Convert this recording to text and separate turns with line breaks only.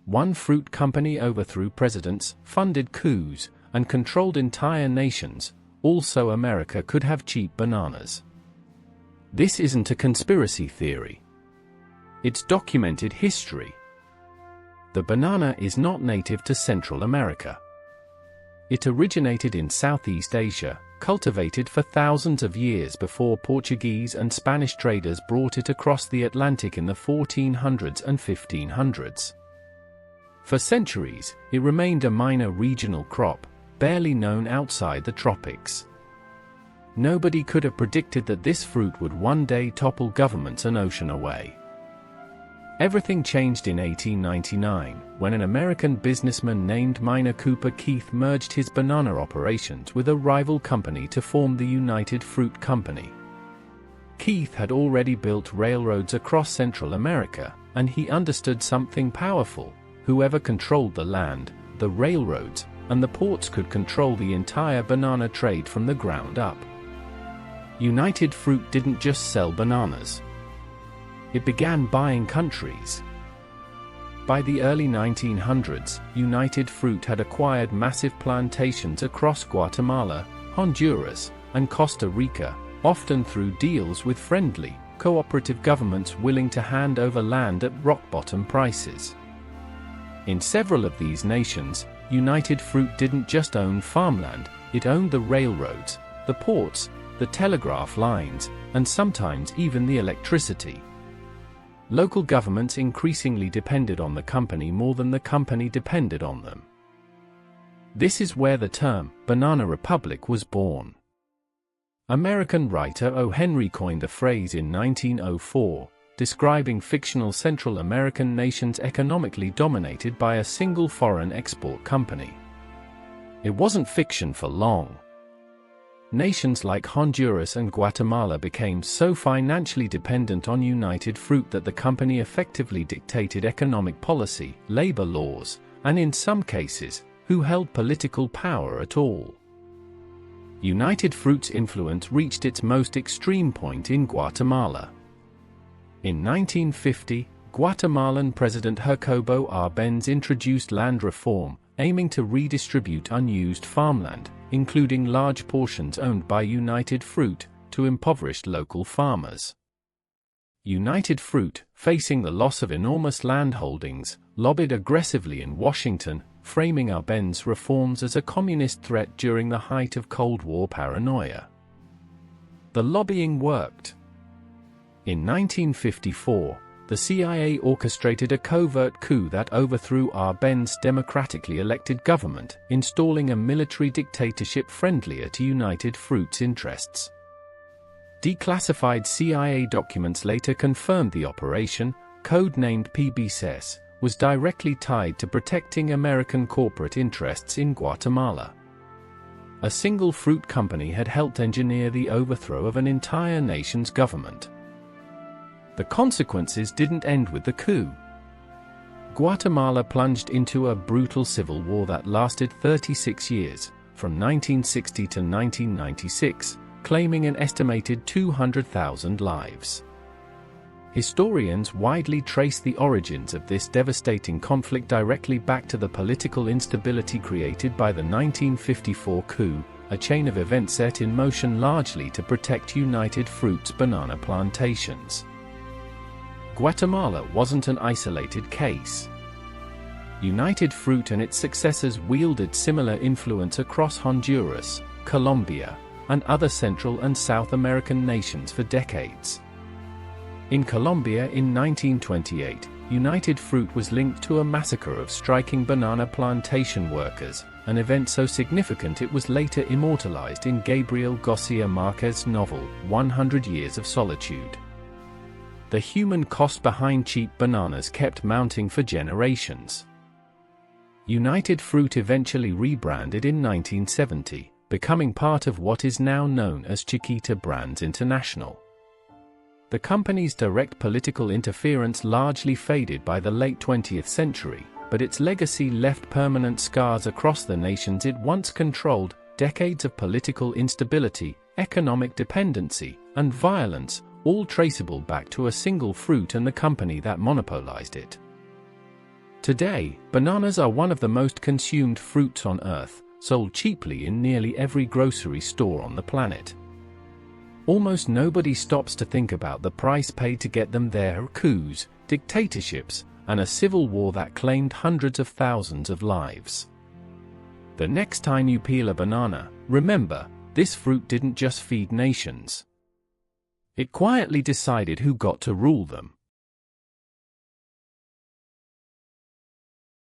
one fruit company overthrew presidents, funded coups, and controlled entire nations, also America could have cheap bananas. This isn't a conspiracy theory. It's documented history. The banana is not native to Central America. It originated in Southeast Asia, cultivated for thousands of years before Portuguese and Spanish traders brought it across the Atlantic in the 1400s and 1500s. For centuries, it remained a minor regional crop, barely known outside the tropics. Nobody could have predicted that this fruit would one day topple governments an ocean away. Everything changed in 1899, when an American businessman named Minor Cooper Keith merged his banana operations with a rival company to form the United Fruit Company. Keith had already built railroads across Central America, and he understood something powerful: whoever controlled the land, the railroads, and the ports could control the entire banana trade from the ground up. United Fruit didn't just sell bananas. It began buying countries. By the early 1900s, United Fruit had acquired massive plantations across Guatemala, Honduras, and Costa Rica, often through deals with friendly, cooperative governments willing to hand over land at rock-bottom prices. In several of these nations, United Fruit didn't just own farmland, it owned the railroads, the ports, the telegraph lines, and sometimes even the electricity. Local governments increasingly depended on the company more than the company depended on them. This is where the term "Banana Republic" was born. American writer O. Henry coined the phrase in 1904, describing fictional Central American nations economically dominated by a single foreign export company. It wasn't fiction for long. Nations like Honduras and Guatemala became so financially dependent on United Fruit that the company effectively dictated economic policy, labor laws, and in some cases, who held political power at all. United Fruit's influence reached its most extreme point in Guatemala. In 1950, Guatemalan President Jacobo Arbenz introduced land reform, aiming to redistribute unused farmland, including large portions owned by United Fruit, to impoverished local farmers. United Fruit, facing the loss of enormous land holdings, lobbied aggressively in Washington, framing Arbenz reforms as a communist threat during the height of Cold War paranoia. The lobbying worked. In 1954, the CIA orchestrated a covert coup that overthrew Arbenz's democratically elected government, installing a military dictatorship friendlier to United Fruit's interests. Declassified CIA documents later confirmed the operation, code-named PBSES, was directly tied to protecting American corporate interests in Guatemala. A single fruit company had helped engineer the overthrow of an entire nation's government. The consequences didn't end with the coup. Guatemala plunged into a brutal civil war that lasted 36 years, from 1960 to 1996, claiming an estimated 200,000 lives. Historians widely trace the origins of this devastating conflict directly back to the political instability created by the 1954 coup, a chain of events set in motion largely to protect United Fruit's banana plantations. Guatemala wasn't an isolated case. United Fruit and its successors wielded similar influence across Honduras, Colombia, and other Central and South American nations for decades. In Colombia in 1928, United Fruit was linked to a massacre of striking banana plantation workers, an event so significant it was later immortalized in Gabriel Garcia Marquez's novel, 100 Years of Solitude. The human cost behind cheap bananas kept mounting for generations. United Fruit eventually rebranded in 1970, becoming part of what is now known as Chiquita Brands International. The company's direct political interference largely faded by the late 20th century, but its legacy left permanent scars across the nations it once controlled. Decades of political instability, economic dependency, and violence, all traceable back to a single fruit and the company that monopolized it. Today, bananas are one of the most consumed fruits on Earth, sold cheaply in nearly every grocery store on the planet. Almost nobody stops to think about the price paid to get them there: coups, dictatorships, and a civil war that claimed hundreds of thousands of lives. The next time you peel a banana, remember, this fruit didn't just feed nations. It quietly decided who got to rule them.